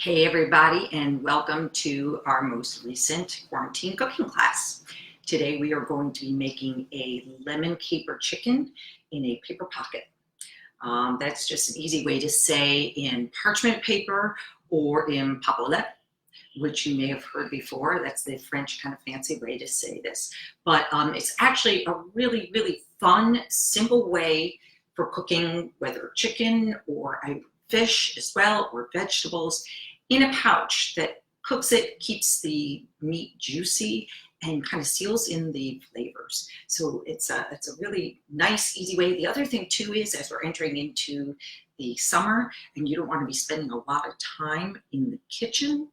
Hey everybody, and welcome to our most recent quarantine cooking class. Today we are going to be making a lemon caper chicken in a paper pocket. That's just an easy way to say in parchment paper or in papier, which you may have heard before. That's the French kind of fancy way to say this. But it's actually a really fun, simple way for cooking, whether chicken or fish as well, or vegetables, in a pouch that cooks it, keeps the meat juicy, and kind of seals in the flavors. So it's a really nice, easy way. The other thing too is, as we're entering into the summer and you don't want to be spending a lot of time in the kitchen,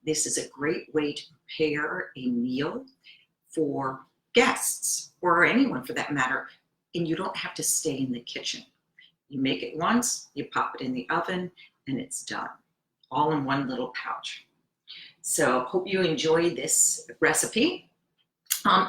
this is a great way to prepare a meal for guests or anyone for that matter, and you don't have to stay in the kitchen. You make it once, you pop it in the oven, and it's done, all in one little pouch. So hope you enjoy this recipe.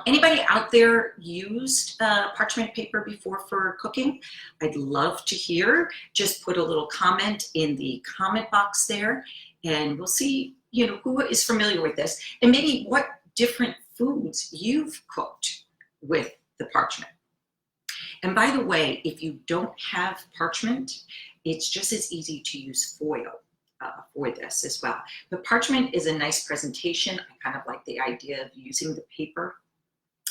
Anybody out there used parchment paper before for cooking? I'd love to hear. Just put a little comment in the comment box there, and we'll see, who is familiar with this, and maybe what different foods you've cooked with the parchment. And by the way, if you don't have parchment, it's just as easy to use foil for this as well. But parchment is a nice presentation. I kind of like the idea of using the paper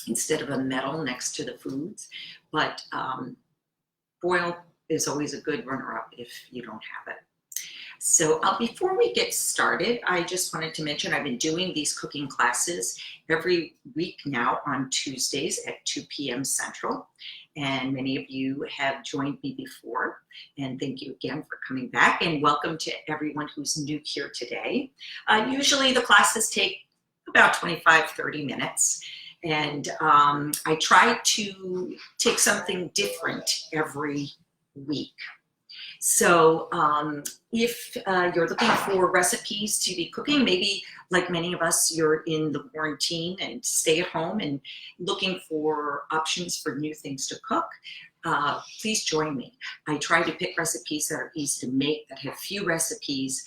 instead of a metal next to the foods. But foil is always a good runner-up if you don't have it. So before we get started, I just wanted to mention I've been doing these cooking classes every week now on Tuesdays at 2 p.m. Central. And many of you have joined me before. And thank you again for coming back. And welcome to everyone who's new here today. Usually the classes take about 25-30 minutes. And I try to take something different every week. So if you're looking for recipes to be cooking, maybe like many of us, you're in the quarantine and stay at home and looking for options for new things to cook, please join me. I try to pick recipes that are easy to make, that have few recipes,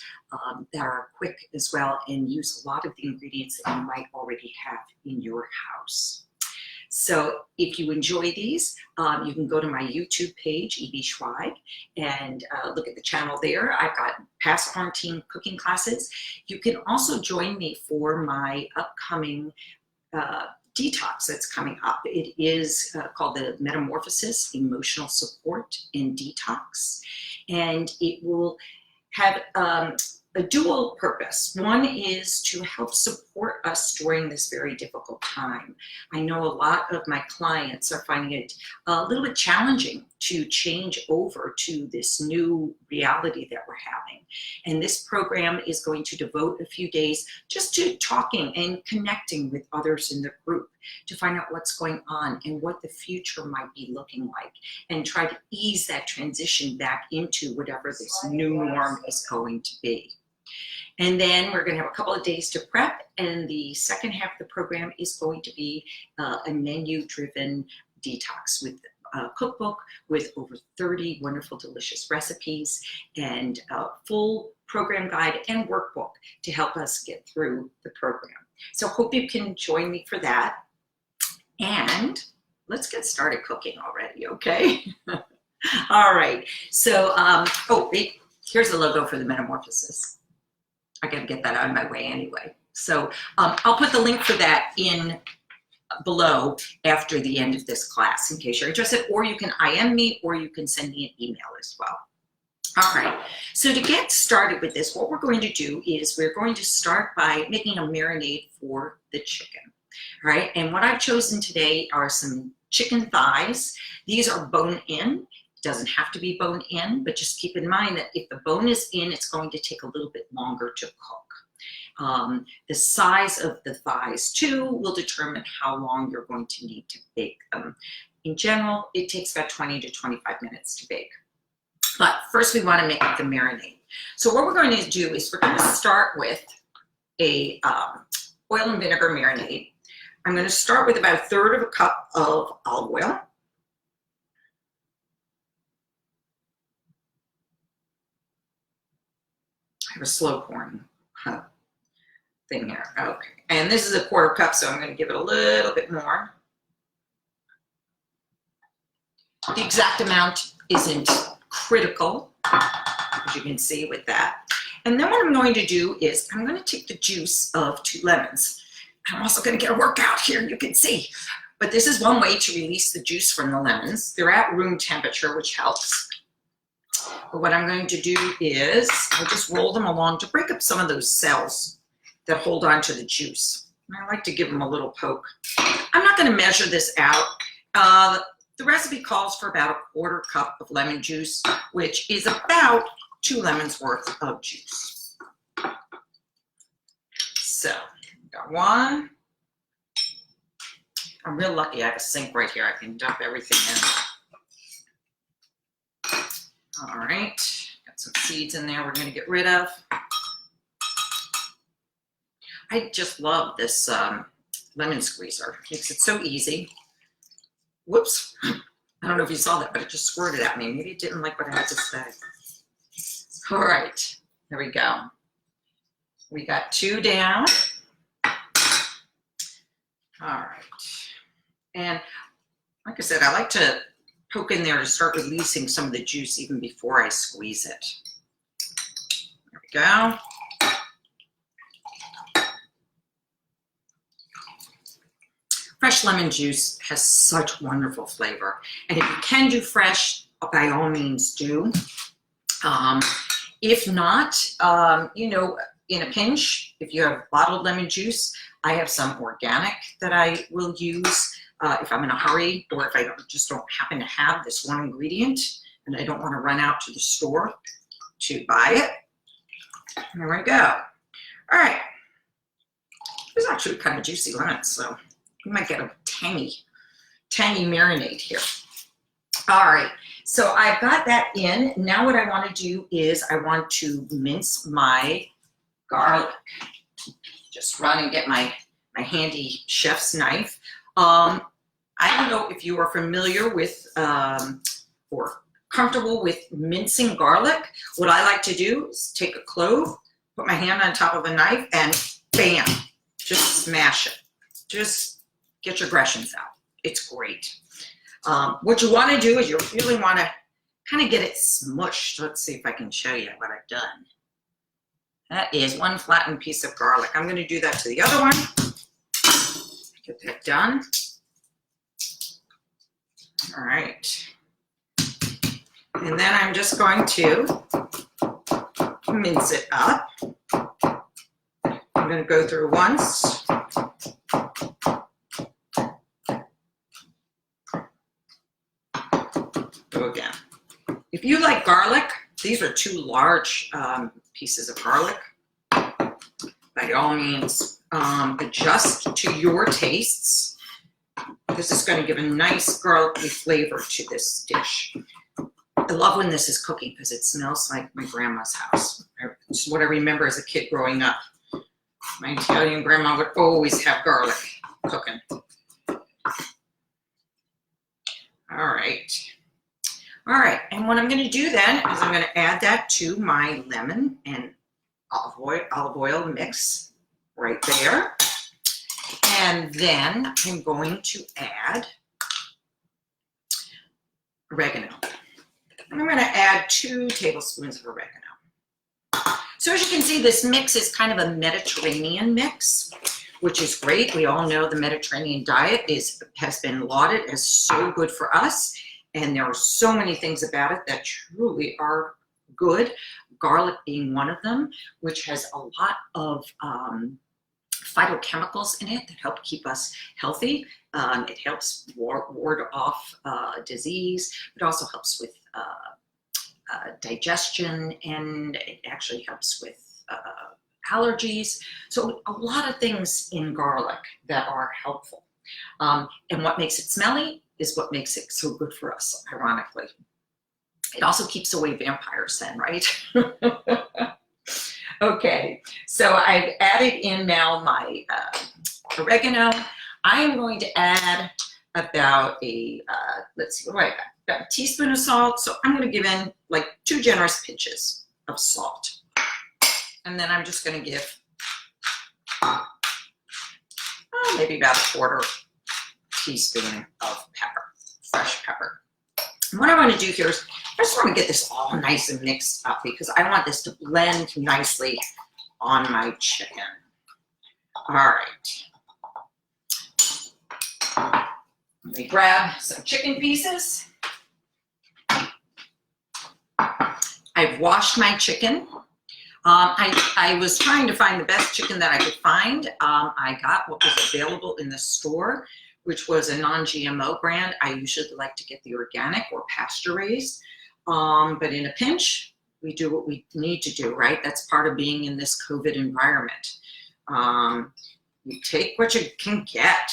that are quick as well, and use a lot of the ingredients that you might already have in your house. So if you enjoy these, you can go to my YouTube page, Evey Schweig, and look at the channel there. I've got past quarantine cooking classes. You can also join me for my upcoming detox that's coming up. It is called the Metamorphosis, Emotional Support and Detox. And it will have a dual purpose. One is to help support us during this very difficult time. I know a lot of my clients are finding it a little bit challenging to change over to this new reality that we're having. And this program is going to devote a few days just to talking and connecting with others in the group to find out what's going on and what the future might be looking like, and try to ease that transition back into whatever this new norm is going to be. And then we're going to have a couple of days to prep, and the second half of the program is going to be a menu-driven detox with a cookbook with over 30 wonderful, delicious recipes, and a full program guide and workbook to help us get through the program. So hope you can join me for that. And let's get started cooking already, okay? All right. So, oh, wait, here's the logo for the Metamorphosis. I gotta get that out of my way anyway. So I'll put the link for that in below after the end of this class in case you're interested, or you can IM me, or you can send me an email as well. All right, so to get started with this, what we're going to do is we're going to start by making a marinade for the chicken. All right, and what I've chosen today are some chicken thighs. These are bone-in. Doesn't have to be bone in, but just keep in mind that if the bone is in, it's going to take a little bit longer to cook. The size of the thighs too will determine how long you're going to need to bake them. In general, it takes about 20 to 25 minutes to bake. But first we want to make the marinade. So what we're going to do is we're going to start with a oil and vinegar marinade. I'm going to start with about 1/3 of a cup of olive oil. have a slow pouring thing here. Okay, and this is a 1/4 cup, so I'm going to give it a little bit more. The exact amount isn't critical, as you can see with that. And then what I'm going to do is I'm going to take the juice of 2 lemons. I'm also going to get a workout here, you can see. But this is one way to release the juice from the lemons. They're at room temperature, which helps. But what I'm going to do is I'll just roll them along to break up some of those cells that hold on to the juice. And I like to give them a little poke. I'm not going to measure this out. The recipe calls for about a 1/4 cup of lemon juice, which is about 2 lemons worth of juice. So, got one. I'm real lucky I have a sink right here. I can dump everything in. All right, got some seeds in there we're going to get rid of. I just love this lemon squeezer. Makes it so easy. Whoops. I don't know if you saw that, but it just squirted at me. Maybe it didn't like what I had to say. All right, there we go. We got 2 down. All right. And like I said, I like to poke in there to start releasing some of the juice even before I squeeze it. There we go. Fresh lemon juice has such wonderful flavor. And if you can do fresh, by all means do. If not, you know, in a pinch, if you have bottled lemon juice, I have some organic that I will use if I'm in a hurry, or if I just don't happen to have this one ingredient and I don't want to run out to the store to buy it. There we go. All right. This is actually kind of juicy lemons, so you might get a tangy marinade here. All right, so I've got that in. Now what I want to do is I want to mince my garlic. Just run and get my handy chef's knife. I don't know if you are familiar with or comfortable with mincing garlic. What I like to do is take a clove, put my hand on top of a knife, and bam, just smash it. Just get your aggressions out. It's great. What you want to do is you really want to kind of get it smushed. Let's see if I can show you what I've done. That is 1 flattened piece of garlic. I'm going to do that to the other one. Get that done. All right. And then I'm just going to mince it up. I'm going to go through once. Go again. If you like garlic, these are 2 large pieces of garlic. By all means, adjust to your tastes. This is going to give a nice garlicky flavor to this dish. I love when this is cooking because it smells like my grandma's house. It's what I remember as a kid growing up. My Italian grandma would always have garlic cooking. All right. All right, and what I'm going to do then is I'm going to add that to my lemon and olive oil mix right there. And then I'm going to add oregano. And I'm going to add 2 tablespoons of oregano. So as you can see, this mix is kind of a Mediterranean mix, which is great. We all know the Mediterranean diet has been lauded as so good for us. And there are so many things about it that truly are good, garlic being one of them, which has a lot of phytochemicals in it that help keep us healthy. It helps ward off disease. It also helps with digestion, and it actually helps with allergies. So a lot of things in garlic that are helpful. And what makes it smelly is what makes it so good for us, ironically. It also keeps away vampires then, right? Okay, so I've added in now my oregano. I am going to add about let's see, what do I got? About a teaspoon of salt. So I'm going to give in like 2 generous pinches of salt. And then I'm just going to give maybe about a quarter teaspoon of pepper, fresh pepper. And what I want to do here is I just want to get this all nice and mixed up because I want this to blend nicely on my chicken. All right. Let me grab some chicken pieces. I've washed my chicken. I was trying to find the best chicken that I could find. I got what was available in the store, which was a non-GMO brand. I usually like to get the organic or pasture-raised, but in a pinch, we do what we need to do, right? That's part of being in this COVID environment. You take what you can get.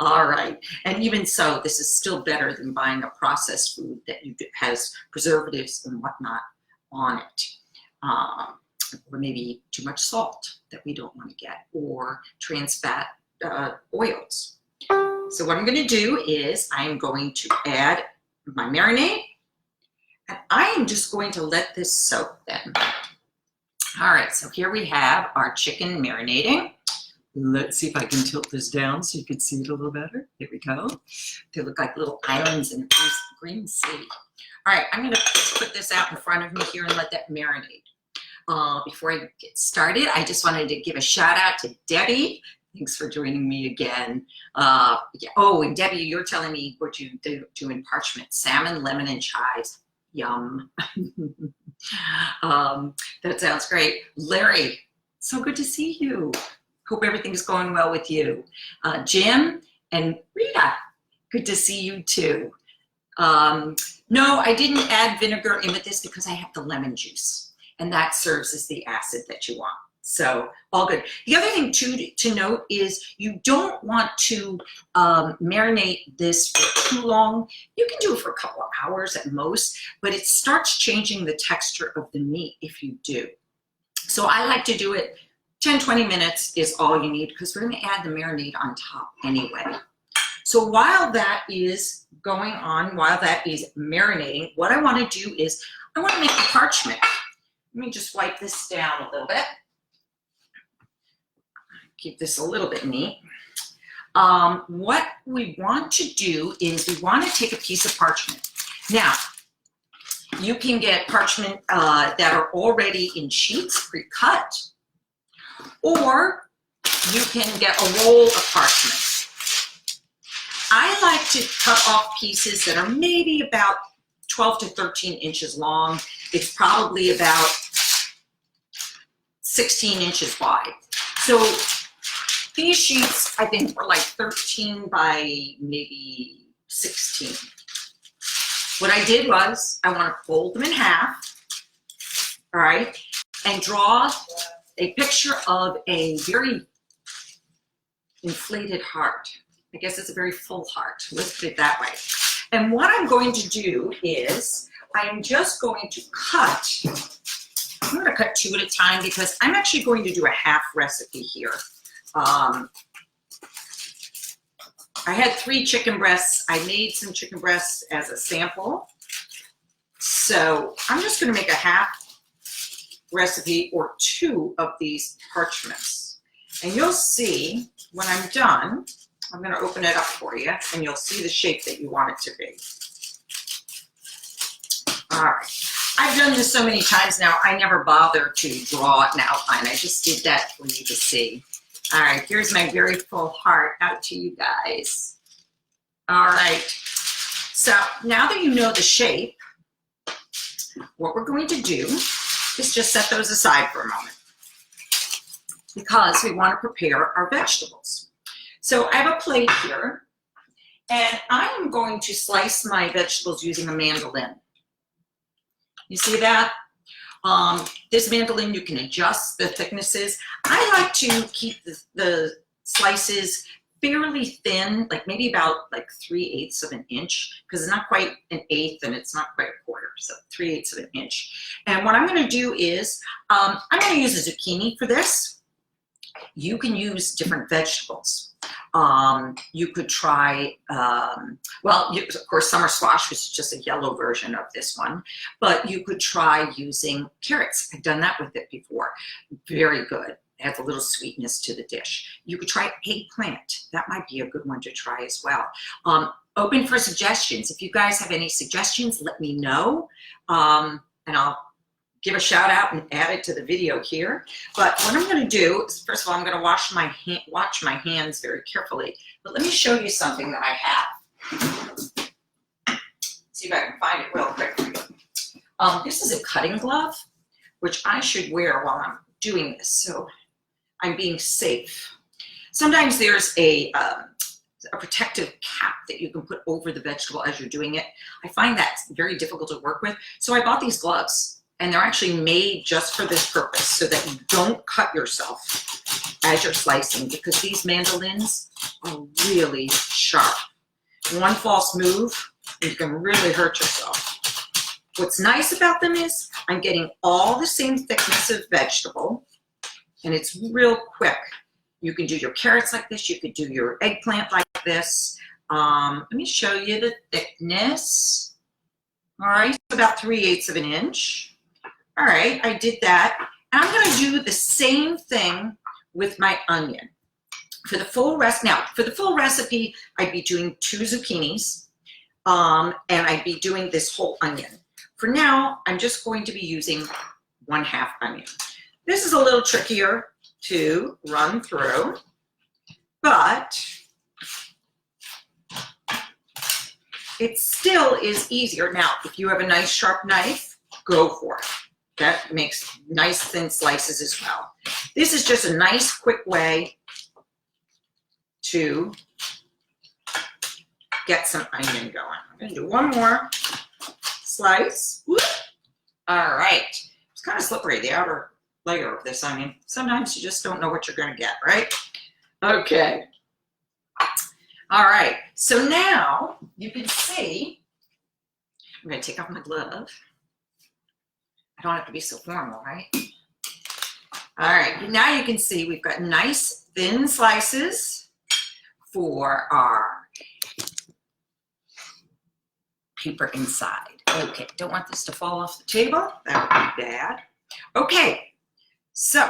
All right, and even so, this is still better than buying a processed food that has preservatives and whatnot on it, or maybe too much salt that we don't want to get, or trans fat oils. So what I'm going to do is I am going to add my marinade, and I am just going to let this soak then. All right, so here we have our chicken marinating. Let's see if I can tilt this down so you can see it a little better. There we go. They look like little islands in the green sea. All right, I'm going to put this out in front of me here and let that marinate. Before I get started, I just wanted to give a shout out to Debbie. Thanks for joining me again. Yeah. Oh, and Debbie, you're telling me what you do in parchment. Salmon, lemon, and chives. Yum. That sounds great. Larry, so good to see you. Hope everything's going well with you. Jim and Rita, good to see you too. No, I didn't add vinegar in with this because I have the lemon juice, and that serves as the acid that you want. So all good. The other thing to note is you don't want to marinate this for too long. You can do it for a couple of hours at most, but it starts changing the texture of the meat if you do. So I like to do it 10-20 minutes is all you need because we're going to add the marinade on top anyway. So while that is going on, while that is marinating, what I want to do is I want to make the parchment. Let me just wipe this down a little bit. Keep this a little bit neat. What we want to do is we want to take a piece of parchment. Now, you can get parchment that are already in sheets, pre-cut, or you can get a roll of parchment. I like to cut off pieces that are maybe about 12 to 13 inches long. It's probably about 16 inches wide. So these sheets, I think, were like 13 by maybe 16. What I did was I want to fold them in half, all right, and draw a picture of a very inflated heart. I guess it's a very full heart. Let's put it that way. And what I'm going to do is I'm just going to cut. I'm going to cut 2 at a time because I'm actually going to do a half recipe here. I had 3 chicken breasts. I made some chicken breasts as a sample. So I'm just going to make a half recipe or 2 of these parchments. And you'll see when I'm done, I'm going to open it up for you and you'll see the shape that you want it to be. All right. I've done this so many times now, I never bother to draw an outline. I just did that for you to see. All right, here's my very full heart out to you guys. All right, so now that you know the shape, what we're going to do is just set those aside for a moment because we want to prepare our vegetables. So I have a plate here, and I am going to slice my vegetables using a mandolin. You see that? This mandolin, you can adjust the thicknesses. I like to keep the slices fairly thin, like maybe about like 3/8 of an inch, because it's not quite an eighth and it's not quite a quarter, so 3/8 of an inch. And what I'm going to do is I'm going to use a zucchini for this. You can use different vegetables. You could try, well, of course, summer squash, which is just a yellow version of this one, but you could try using carrots. I've done that with it before. Very good. Adds a little sweetness to the dish. You could try eggplant. That might be a good one to try as well. Open for suggestions. If you guys have any suggestions, let me know, and I'll give a shout out and add it to the video here. But what I'm going to do is, first of all, I'm going to wash my hands very carefully. But let me show you something that I have. See if I can find it real quick for you. This is a cutting glove, which I should wear while I'm doing this, so I'm being safe. Sometimes there's a protective cap that you can put over the vegetable as you're doing it. I find that very difficult to work with, so I bought these gloves, and they're actually made just for this purpose, so that you don't cut yourself as you're slicing, because these mandolins are really sharp. One false move, and you can really hurt yourself. What's nice about them is I'm getting all the same thickness of vegetable, and it's real quick. You can do your carrots like this. You could do your eggplant like this. Let me show you the thickness. All right, so about 3/8 of an inch. All right, I did that. And I'm going to do the same thing with my onion. For the full recipe, I'd be doing 2 zucchinis, and I'd be doing this whole onion. For now, I'm just going to be using 1/2 onion. This is a little trickier to run through, but it still is easier. Now, if you have a nice sharp knife, go for it. That makes nice thin slices as well. This is just a nice quick way to get some onion going. I'm going to do one more slice. Whoop. All right. It's kind of slippery, the outer layer of this onion. Sometimes you just don't know what you're going to get, right? Okay. All right. So now you can see, I'm going to take off my glove. I don't have to be so formal, right? All right. Now you can see we've got nice thin slices for our paper inside. Okay. Don't want this to fall off the table. That would be bad. Okay. So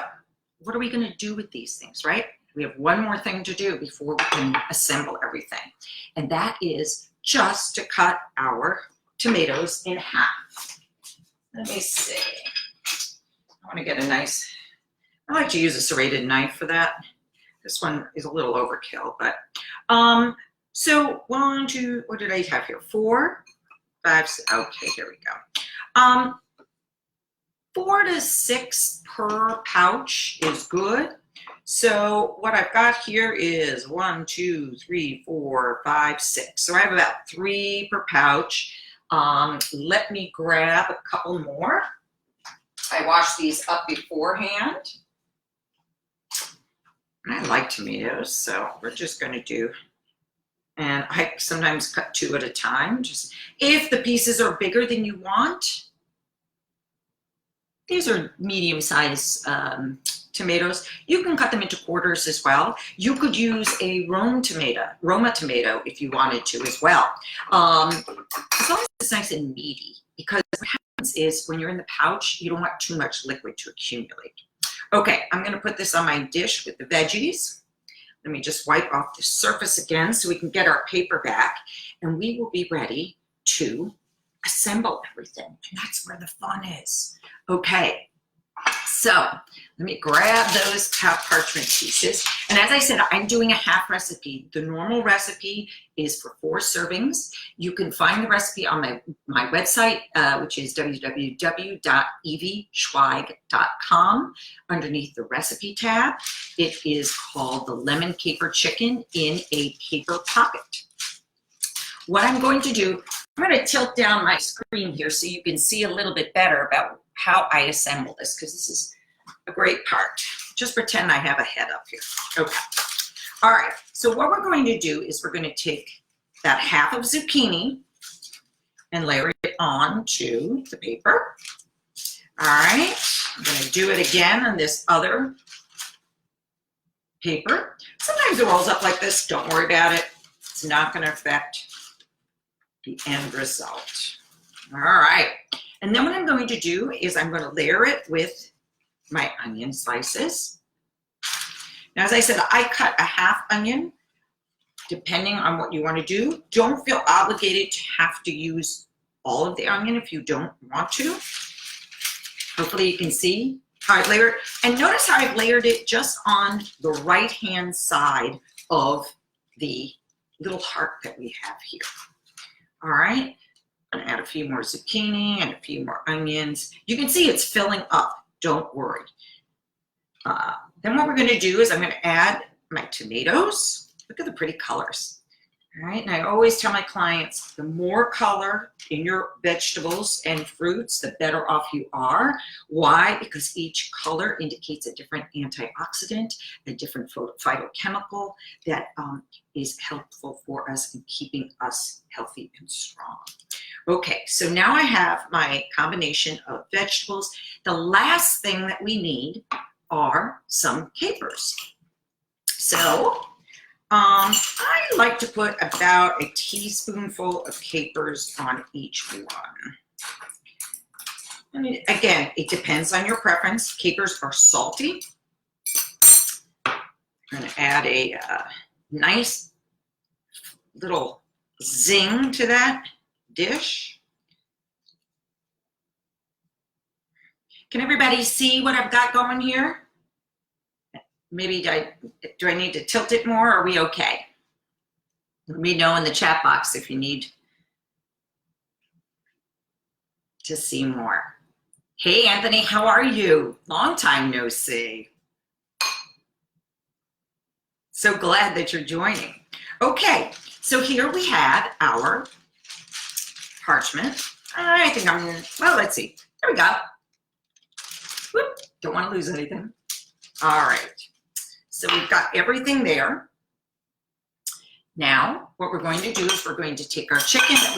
what are we going to do with these things, right? We have one more thing to do before we can assemble everything. And that is just to cut our tomatoes in half. Let me see. I want to get a nice, I like to use a serrated knife for that. This one is a little overkill, but, so 1, 2, what did I have here? 4, 5, 6, okay, here we go. 4 to 6 per pouch is good. So what I've got here is 1, 2, 3, 4, 5, 6. So I have about 3 per pouch. Let me grab a couple more. I washed these up beforehand. And I like tomatoes, so we're just going to do, and I sometimes cut 2 at a time. Just if the pieces are bigger than you want. These are medium-sized tomatoes. You can cut them into quarters as well. You could use a Roma tomato if you wanted to as well. As long as it's nice and meaty, because what happens is when you're in the pouch, you don't want too much liquid to accumulate. Okay, I'm going to put this on my dish with the veggies. Let me just wipe off the surface again so we can get our paper back, and we will be ready to assemble everything. And that's where the fun is. Okay, so let me grab those parchment pieces. And as I said, I'm doing a half recipe. The normal recipe is for 4 servings. You can find the recipe on my website, which is www.eveyschweig.com. Underneath the recipe tab, it is called the lemon caper chicken in a paper pocket. What I'm going to do, I'm going to tilt down my screen here so you can see a little bit better about how I assemble this, because this is a great part. Just pretend I have a head up here. Okay. All right. So what we're going to do is we're going to take that half of zucchini and layer it onto the paper. All right. I'm going to do it again on this other paper. Sometimes it rolls up like this. Don't worry about it. It's not going to affect the end result. All right. And then what I'm going to do is I'm going to layer it with my onion slices. Now, as I said, I cut a half onion, depending on what you want to do. Don't feel obligated to have to use all of the onion if you don't want to. Hopefully you can see how I've layered it. And notice how I've layered it just on the right-hand side of the little heart that we have here. All right. I'm gonna add a few more zucchini and a few more onions. You can see it's filling up, don't worry. Then what we're gonna do is I'm gonna add my tomatoes. Look at the pretty colors. All right, and I always tell my clients, the more color in your vegetables and fruits, the better off you are. Why? Because each color indicates a different antioxidant, a different phytochemical that is helpful for us in keeping us healthy and strong. Okay, so now I have my combination of vegetables. The last thing that we need are some capers. So I like to put about a teaspoonful of capers on each one. I mean, again, it depends on your preference. Capers are salty. I'm going to add a nice little zing to that dish. Can everybody see what I've got going here? Maybe do I need to tilt it more? Or are we okay? Let me know in the chat box if you need to see more. Hey, Anthony, how are you? Long time no see. So glad that you're joining. Okay, so here we have our parchment. I think I'm gonna, well, let's see. There we go. Whoop, don't want to lose anything. All right. So we've got everything there. Now, what we're going to do is we're going to take our chicken that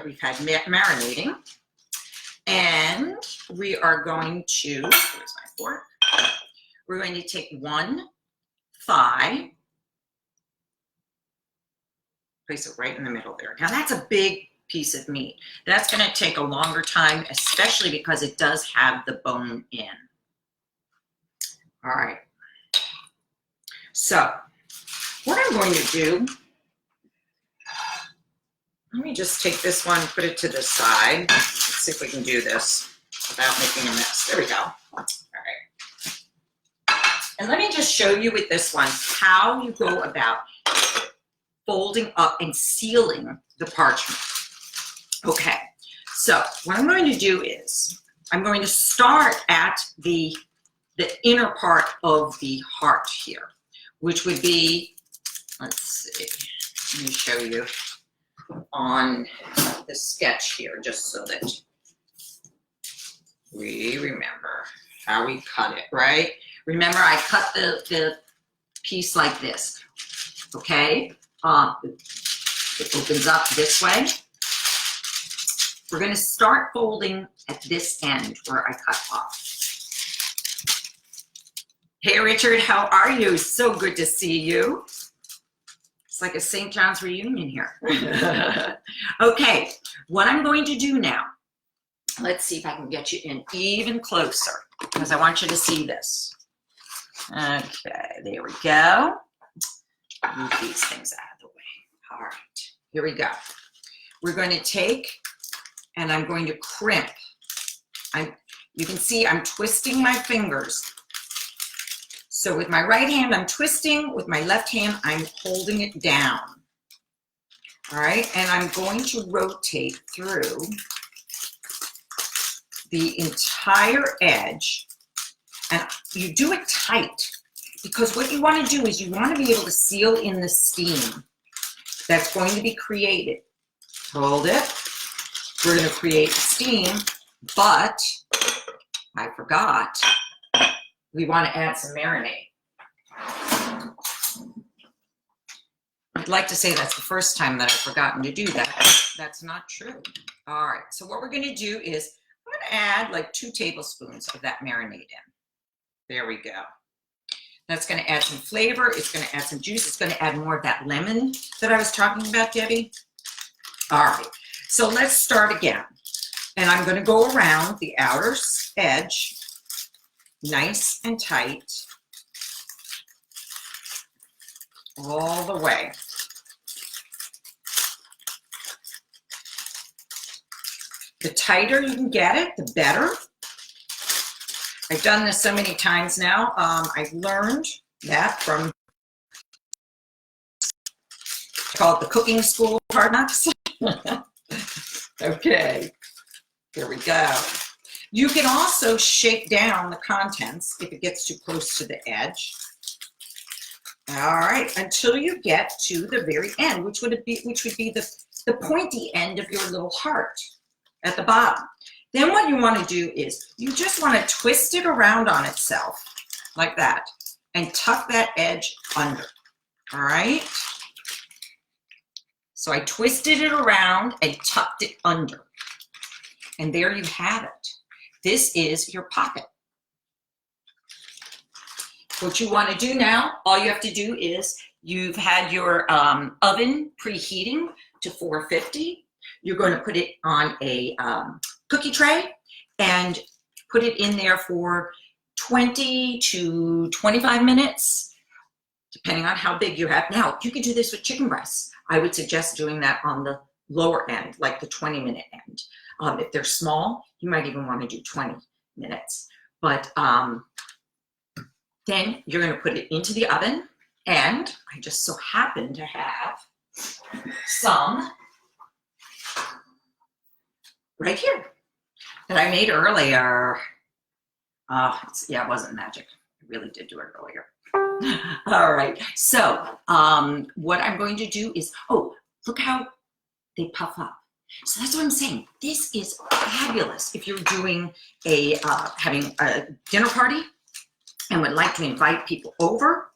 we've had marinating, and we are going to, where's my fork? We're going to take one thigh, place it right in the middle there. Now that's a big piece of meat. That's going to take a longer time, especially because it does have the bone in. All right. So what I'm going to do, let me just take this one, put it to the side. Let's see if we can do this without making a mess. There we go. All right. And let me just show you with this one how you go about folding up and sealing the parchment. Okay, so what I'm going to do is I'm going to start at the inner part of the heart here, which would be, let's see, let me show you on the sketch here, just so that we remember how we cut it, right? Remember, I cut the piece like this, okay? It opens up this way. We're going to start folding at this end where I cut off. Hey, Richard, how are you? So good to see you. It's like a St. John's reunion here. Okay, what I'm going to do now, let's see if I can get you in even closer, because I want you to see this. Okay, there we go. Move these things out of the way. All right, here we go. We're going to take, and I'm going to crimp. You can see I'm twisting my fingers. So with my right hand, I'm twisting. With my left hand, I'm holding it down. All right, and I'm going to rotate through the entire edge. And you do it tight, because what you want to do is you want to be able to seal in the steam that's going to be created. Hold it. We're going to create steam, but I forgot. We want to add some marinade. I'd like to say that's the first time that I've forgotten to do that. That's not true. All right, so what we're going to do is I'm going to add like 2 tablespoons of that marinade in. There we go. That's going to add some flavor. It's going to add some juice. It's going to add more of that lemon that I was talking about, Debbie. All right, so let's start again. And I'm going to go around the outer edge, nice and tight, all the way. The tighter you can get it, the better. I've done this so many times now. I've learned that from, I call it the cooking school of hard knocks. Okay, here we go. You can also shake down the contents if it gets too close to the edge. All right, until you get to the very end, which would be the pointy end of your little heart at the bottom. Then what you want to do is you just want to twist it around on itself like that and tuck that edge under. All right. So I twisted it around and tucked it under. And there you have it. This is your pocket. What you want to do now, all you have to do is you've had your oven preheating to 450. You're going to put it on a cookie tray and put it in there for 20 to 25 minutes, depending on how big you have. Now, you can do this with chicken breasts. I would suggest doing that on the lower end, like the 20-minute end. If they're small, you might even want to do 20 minutes. But then you're going to put it into the oven, and I just so happen to have some right here that I made earlier. Yeah, it wasn't magic. I really did do it earlier. All right, so what I'm going to do is, oh, look how they puff up. So that's what I'm saying. This is fabulous if you're doing a, having a dinner party and would like to invite people over.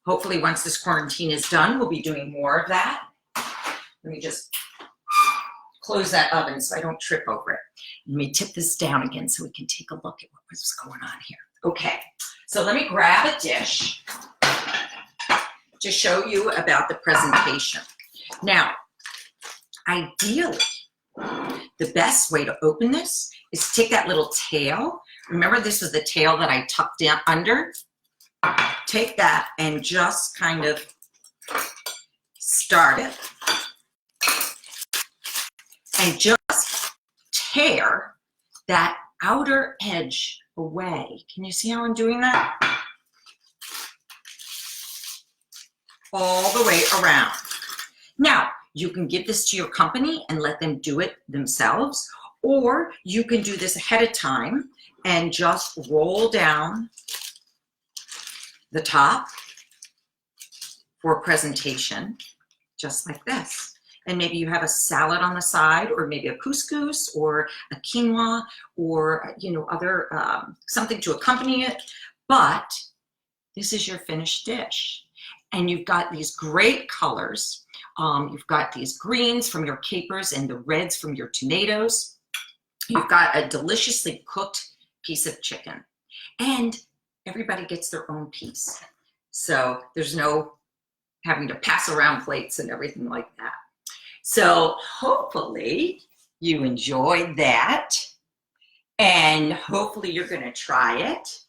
Hopefully once this quarantine is done, we'll be doing more of that. Let me just close that oven so I don't trip over it. Let me tip this down again so we can take a look at what's going on here. Okay, so let me grab a dish to show you about the presentation. Now, ideally, the best way to open this is to take that little tail. Remember, this was the tail that I tucked down under. Take that and just kind of start it. And just tear that outer edge away. Can you see how I'm doing that? All the way around. Now, you can give this to your company and let them do it themselves, or you can do this ahead of time and just roll down the top for a presentation, just like this. And maybe you have a salad on the side, or maybe a couscous, or a quinoa, or other something to accompany it. But this is your finished dish, and you've got these great colors. You've got these greens from your capers and the reds from your tomatoes. You've got a deliciously cooked piece of chicken, and everybody gets their own piece. So there's no having to pass around plates and everything like that. So hopefully you enjoyed that, and hopefully you're going to try it.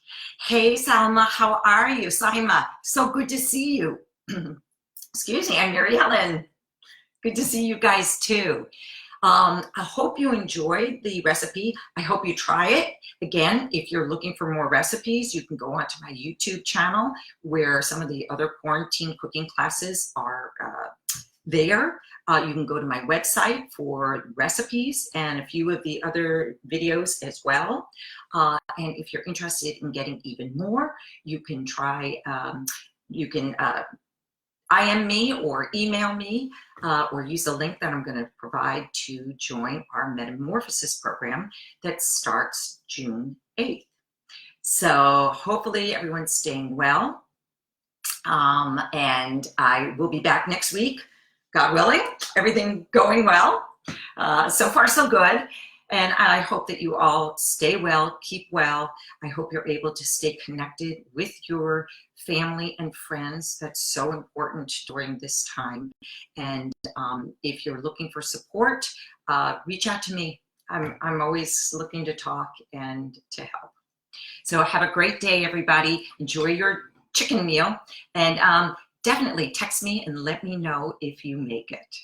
Hey, Salma, how are you? Saima, so good to see you. Excuse me, I'm Mary Helen. Good to see you guys too. I hope you enjoyed the recipe. I hope you try it. Again, if you're looking for more recipes, you can go onto my YouTube channel where some of the other quarantine cooking classes are there. You can go to my website for recipes and a few of the other videos as well. And if you're interested in getting even more, you can try, IM me or email me or use the link that I'm going to provide to join our Metamorphosis program that starts June 8th. So hopefully everyone's staying well. And I will be back next week, God willing, everything going well. So far, so good. And I hope that you all stay well, keep well. I hope you're able to stay connected with your family and friends. That's so important during this time. And if you're looking for support, reach out to me. I'm always looking to talk and to help. So have a great day, everybody. Enjoy your chicken meal. And definitely text me and let me know if you make it.